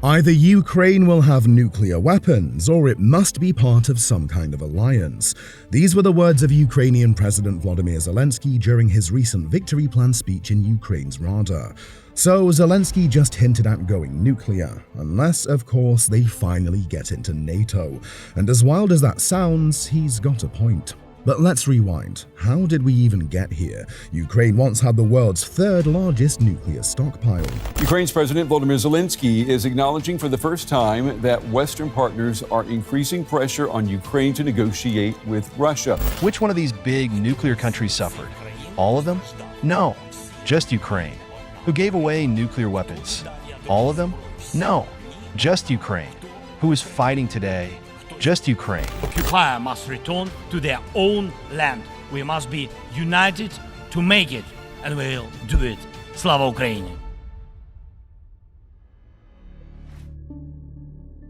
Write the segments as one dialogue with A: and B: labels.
A: Either Ukraine will have nuclear weapons, or it must be part of some kind of alliance. These were the words of Ukrainian President Volodymyr Zelensky during his recent victory plan speech in Ukraine's Rada. So Zelensky just hinted at going nuclear, unless, of course, they finally get into NATO. And as wild as that sounds, he's got a point. But let's rewind. How did we even get here? Ukraine once had the world's third largest nuclear stockpile.
B: Ukraine's President Volodymyr Zelensky is acknowledging for the first time that Western partners are increasing pressure on Ukraine to negotiate with Russia.
C: Which one of these big nuclear countries suffered? All of them? No, just Ukraine. Who gave away nuclear weapons? All of them? No, just Ukraine. Who is fighting today? Just Ukraine.
D: Occupier must return to their own land. We must be united to make it, and we'll do it. Slava Ukraini!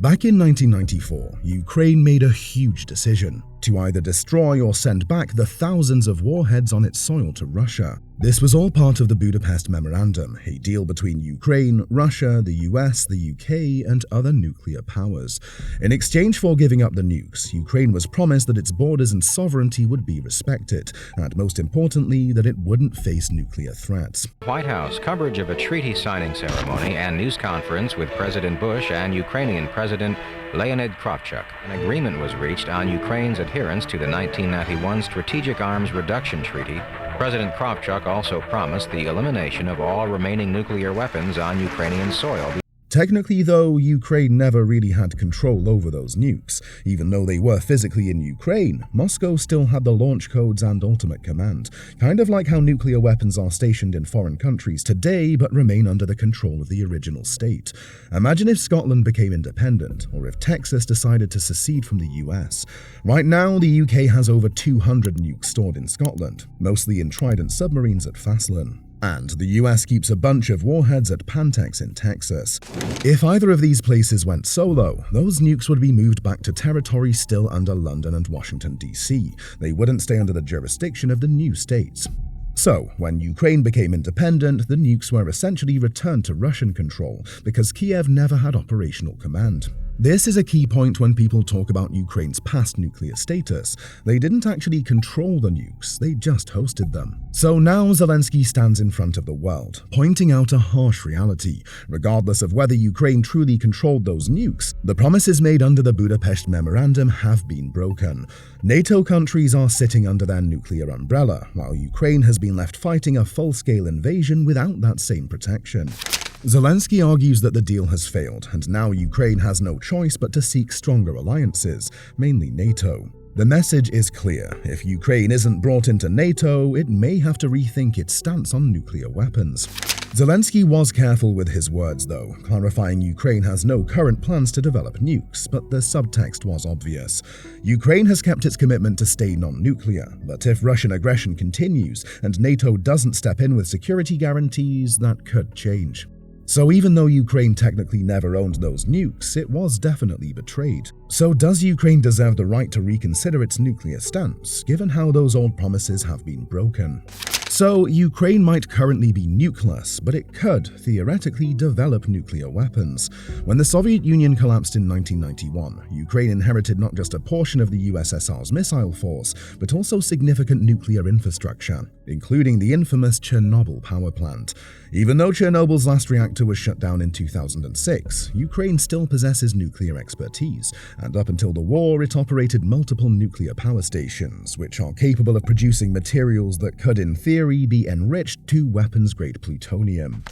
A: Back in 1994, Ukraine made a huge decision to either destroy or send back the thousands of warheads on its soil to Russia. This was all part of the Budapest Memorandum, a deal between Ukraine, Russia, the US, the UK, and other nuclear powers. In exchange for giving up the nukes, Ukraine was promised that its borders and sovereignty would be respected, and most importantly, that it wouldn't face nuclear threats.
E: White House coverage of a treaty signing ceremony and news conference with President Bush and Ukrainian President Leonid Kravchuk. An agreement was reached on Ukraine's adherence to the 1991 Strategic Arms Reduction Treaty. President Kravchuk also promised the elimination of all remaining nuclear weapons on Ukrainian soil.
A: Technically, though, Ukraine never really had control over those nukes. Even though they were physically in Ukraine, Moscow still had the launch codes and ultimate command, kind of like how nuclear weapons are stationed in foreign countries today but remain under the control of the original state. Imagine if Scotland became independent, or if Texas decided to secede from the US. Right now, the UK has over 200 nukes stored in Scotland, mostly in Trident submarines at Faslane. And the US keeps a bunch of warheads at Pantex in Texas. If either of these places went solo, those nukes would be moved back to territory still under London and Washington, D.C. They wouldn't stay under the jurisdiction of the new states. So, when Ukraine became independent, the nukes were essentially returned to Russian control because Kiev never had operational command. This is a key point when people talk about Ukraine's past nuclear status. They didn't actually control the nukes, they just hosted them. So now Zelensky stands in front of the world, pointing out a harsh reality. Regardless of whether Ukraine truly controlled those nukes, the promises made under the Budapest Memorandum have been broken. NATO countries are sitting under their nuclear umbrella, while Ukraine has been left fighting a full-scale invasion without that same protection. Zelensky argues that the deal has failed, and now Ukraine has no choice but to seek stronger alliances, mainly NATO. The message is clear: if Ukraine isn't brought into NATO, it may have to rethink its stance on nuclear weapons. Zelensky was careful with his words though, clarifying Ukraine has no current plans to develop nukes, but the subtext was obvious. Ukraine has kept its commitment to stay non-nuclear, but if Russian aggression continues and NATO doesn't step in with security guarantees, that could change. So even though Ukraine technically never owned those nukes, it was definitely betrayed. So does Ukraine deserve the right to reconsider its nuclear stance, given how those old promises have been broken? So Ukraine might currently be nukeless, but it could, theoretically, develop nuclear weapons. When the Soviet Union collapsed in 1991, Ukraine inherited not just a portion of the USSR's missile force, but also significant nuclear infrastructure, including the infamous Chernobyl power plant. Even though Chernobyl's last reactor was shut down in 2006, Ukraine still possesses nuclear expertise, and up until the war, it operated multiple nuclear power stations, which are capable of producing materials that could, in theory, be enriched to weapons-grade plutonium.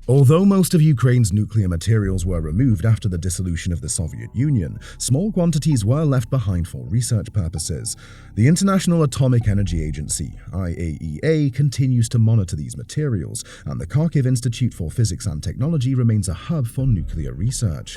A: Although most of Ukraine's nuclear materials were removed after the dissolution of the Soviet Union, small quantities were left behind for research purposes. The International Atomic Energy Agency, IAEA, continues to monitor these materials, and the Kharkiv Institute for Physics and Technology remains a hub for nuclear research.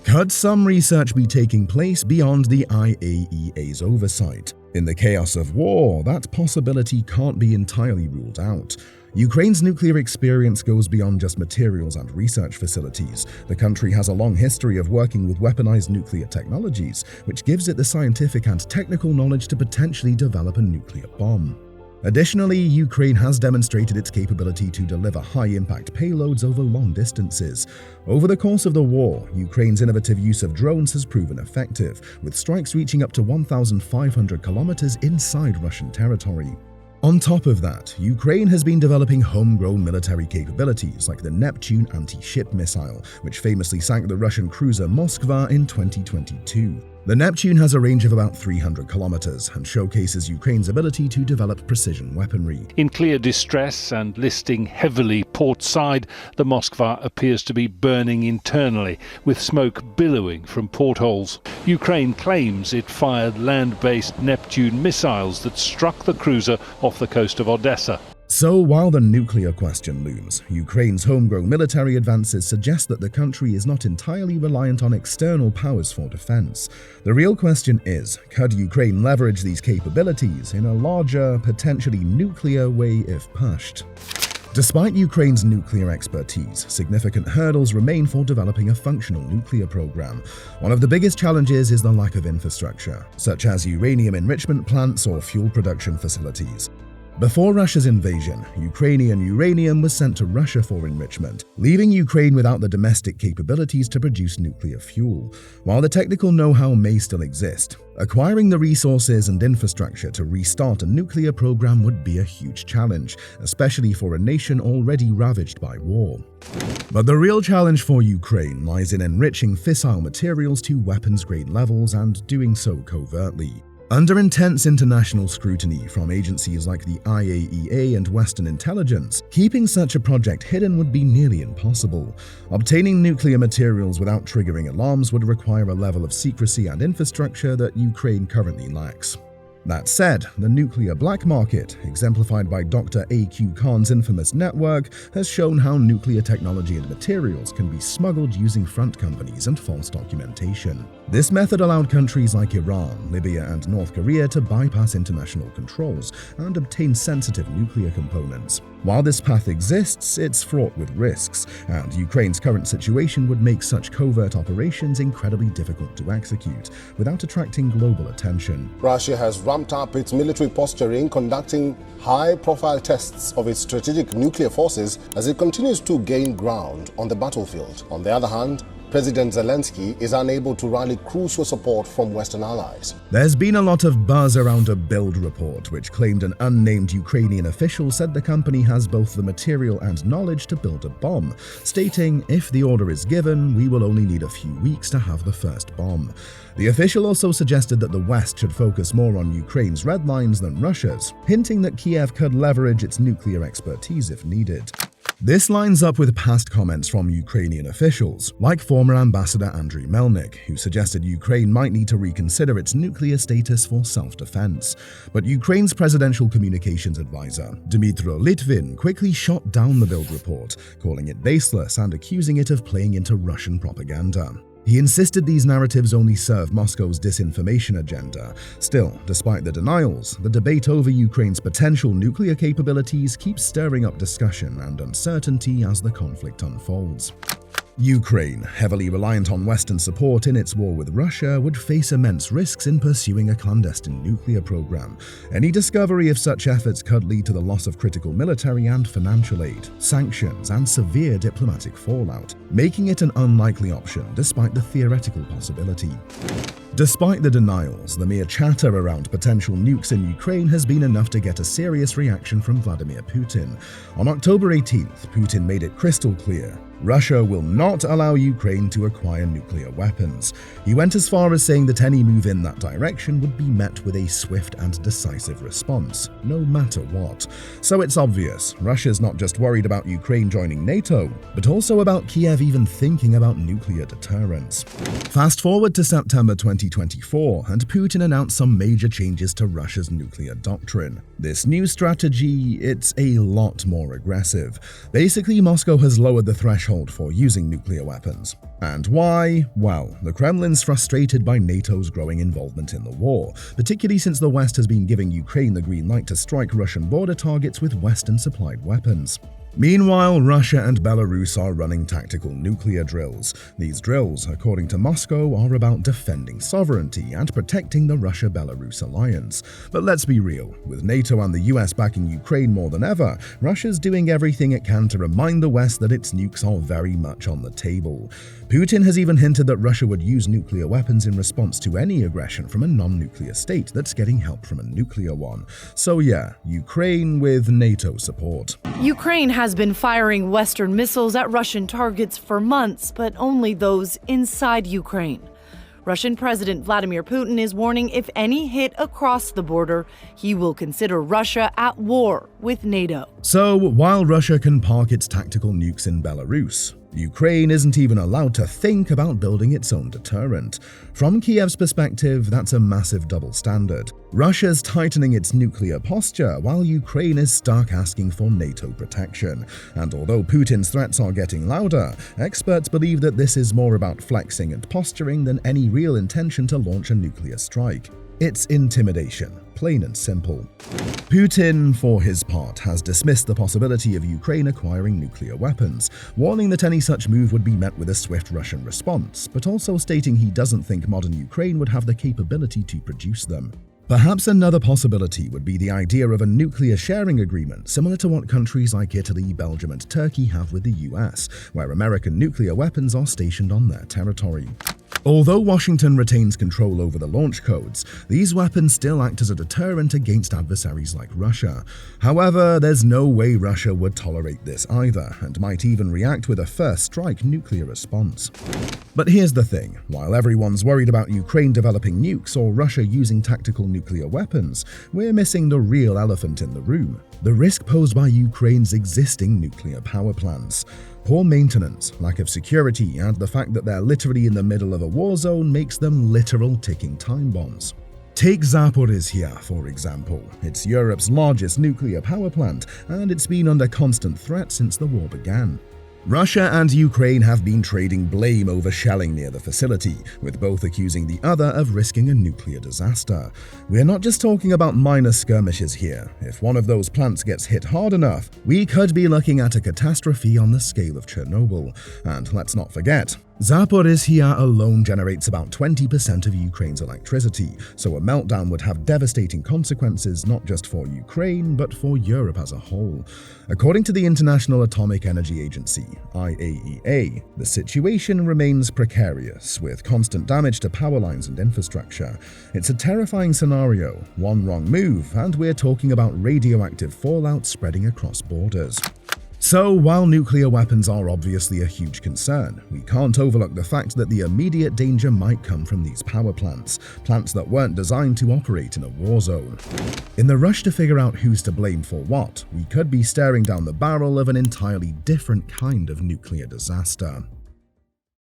A: Could some research be taking place beyond the IAEA's oversight? In the chaos of war, that possibility can't be entirely ruled out. Ukraine's nuclear experience goes beyond just materials and research facilities. The country has a long history of working with weaponized nuclear technologies, which gives it the scientific and technical knowledge to potentially develop a nuclear bomb. Additionally, Ukraine has demonstrated its capability to deliver high-impact payloads over long distances. Over the course of the war, Ukraine's innovative use of drones has proven effective, with strikes reaching up to 1,500 kilometers inside Russian territory. On top of that, Ukraine has been developing homegrown military capabilities like the Neptune anti-ship missile, which famously sank the Russian cruiser Moskva in 2022. The Neptune has a range of about 300 kilometers and showcases Ukraine's ability to develop precision weaponry.
F: In clear distress and listing heavily port side, the Moskva appears to be burning internally, with smoke billowing from portholes. Ukraine claims it fired land-based Neptune missiles that struck the cruiser off the coast of Odessa.
A: So, while the nuclear question looms, Ukraine's homegrown military advances suggest that the country is not entirely reliant on external powers for defense. The real question is, could Ukraine leverage these capabilities in a larger, potentially nuclear way if pushed? Despite Ukraine's nuclear expertise, significant hurdles remain for developing a functional nuclear program. One of the biggest challenges is the lack of infrastructure, such as uranium enrichment plants or fuel production facilities. Before Russia's invasion, Ukrainian uranium was sent to Russia for enrichment, leaving Ukraine without the domestic capabilities to produce nuclear fuel. While the technical know-how may still exist, acquiring the resources and infrastructure to restart a nuclear program would be a huge challenge, especially for a nation already ravaged by war. But the real challenge for Ukraine lies in enriching fissile materials to weapons-grade levels and doing so covertly. Under intense international scrutiny from agencies like the IAEA and Western intelligence, keeping such a project hidden would be nearly impossible. Obtaining nuclear materials without triggering alarms would require a level of secrecy and infrastructure that Ukraine currently lacks. That said, the nuclear black market, exemplified by Dr. A.Q. Khan's infamous network, has shown how nuclear technology and materials can be smuggled using front companies and false documentation. This method allowed countries like Iran, Libya, and North Korea to bypass international controls and obtain sensitive nuclear components. While this path exists, it's fraught with risks, and Ukraine's current situation would make such covert operations incredibly difficult to execute without attracting global attention.
G: Russia has ramped up its military posturing, conducting high-profile tests of its strategic nuclear forces as it continues to gain ground on the battlefield. On the other hand, President Zelensky is unable to rally crucial support from Western allies.
A: There's been a lot of buzz around a build report which claimed an unnamed Ukrainian official said the company has both the material and knowledge to build a bomb, stating, "If the order is given, we will only need a few weeks to have the first bomb." The official also suggested that the West should focus more on Ukraine's red lines than Russia's, hinting that Kiev could leverage its nuclear expertise if needed. This lines up with past comments from Ukrainian officials, like former Ambassador Andriy Melnik, who suggested Ukraine might need to reconsider its nuclear status for self-defense. But Ukraine's presidential communications advisor, Dmytro Litvin, quickly shot down the build report, calling it baseless and accusing it of playing into Russian propaganda. He insisted these narratives only serve Moscow's disinformation agenda. Still, despite the denials, the debate over Ukraine's potential nuclear capabilities keeps stirring up discussion and uncertainty as the conflict unfolds. Ukraine, heavily reliant on Western support in its war with Russia, would face immense risks in pursuing a clandestine nuclear program. Any discovery of such efforts could lead to the loss of critical military and financial aid, sanctions, and severe diplomatic fallout, making it an unlikely option despite the theoretical possibility. Despite the denials, the mere chatter around potential nukes in Ukraine has been enough to get a serious reaction from Vladimir Putin. On October 18th, Putin made it crystal clear: Russia will not allow Ukraine to acquire nuclear weapons. He went as far as saying that any move in that direction would be met with a swift and decisive response, no matter what. So it's obvious, Russia's not just worried about Ukraine joining NATO, but also about Kiev even thinking about nuclear deterrence. Fast forward to September 2024, and Putin announced some major changes to Russia's nuclear doctrine. This new strategy, it's a lot more aggressive. Basically, Moscow has lowered the threshold for using nuclear weapons. And why? Well, the Kremlin's frustrated by NATO's growing involvement in the war, particularly since the West has been giving Ukraine the green light to strike Russian border targets with Western-supplied weapons. Meanwhile, Russia and Belarus are running tactical nuclear drills. These drills, according to Moscow, are about defending sovereignty and protecting the Russia-Belarus alliance. But let's be real, with NATO and the US backing Ukraine more than ever, Russia's doing everything it can to remind the West that its nukes are very much on the table. Putin has even hinted that Russia would use nuclear weapons in response to any aggression from a non-nuclear state that's getting help from a nuclear one. So yeah, Ukraine with NATO support.
H: Ukraine has been firing Western missiles at Russian targets for months, but only those inside Ukraine. Russian President Vladimir Putin is warning if any hit across the border, he will consider Russia at war with NATO.
A: So, while Russia can park its tactical nukes in Belarus, Ukraine isn't even allowed to think about building its own deterrent. From Kiev's perspective, that's a massive double standard. Russia's tightening its nuclear posture, while Ukraine is stuck asking for NATO protection. And although Putin's threats are getting louder, experts believe that this is more about flexing and posturing than any real intention to launch a nuclear strike. It's intimidation, plain and simple. Putin, for his part, has dismissed the possibility of Ukraine acquiring nuclear weapons, warning that any such move would be met with a swift Russian response, but also stating he doesn't think modern Ukraine would have the capability to produce them. Perhaps another possibility would be the idea of a nuclear sharing agreement, similar to what countries like Italy, Belgium, and Turkey have with the US, where American nuclear weapons are stationed on their territory. Although Washington retains control over the launch codes, these weapons still act as a deterrent against adversaries like Russia. However, there's no way Russia would tolerate this either, and might even react with a first strike nuclear response. But here's the thing, while everyone's worried about Ukraine developing nukes or Russia using tactical nuclear weapons, we're missing the real elephant in the room: the risk posed by Ukraine's existing nuclear power plants. Poor maintenance, lack of security, and the fact that they're literally in the middle of a war zone makes them literal ticking time bombs. Take Zaporizhzhia, for example. It's Europe's largest nuclear power plant, and it's been under constant threat since the war began. Russia and Ukraine have been trading blame over shelling near the facility, with both accusing the other of risking a nuclear disaster. We're not just talking about minor skirmishes here. If one of those plants gets hit hard enough, we could be looking at a catastrophe on the scale of Chernobyl. And let's not forget, Zaporizhzhia alone generates about 20% of Ukraine's electricity, so a meltdown would have devastating consequences not just for Ukraine, but for Europe as a whole. According to the International Atomic Energy Agency, IAEA, the situation remains precarious, with constant damage to power lines and infrastructure. It's a terrifying scenario, one wrong move, and we're talking about radioactive fallout spreading across borders. So, while nuclear weapons are obviously a huge concern, we can't overlook the fact that the immediate danger might come from these power plants that weren't designed to operate in a war zone. In the rush to figure out who's to blame for what, we could be staring down the barrel of an entirely different kind of nuclear disaster.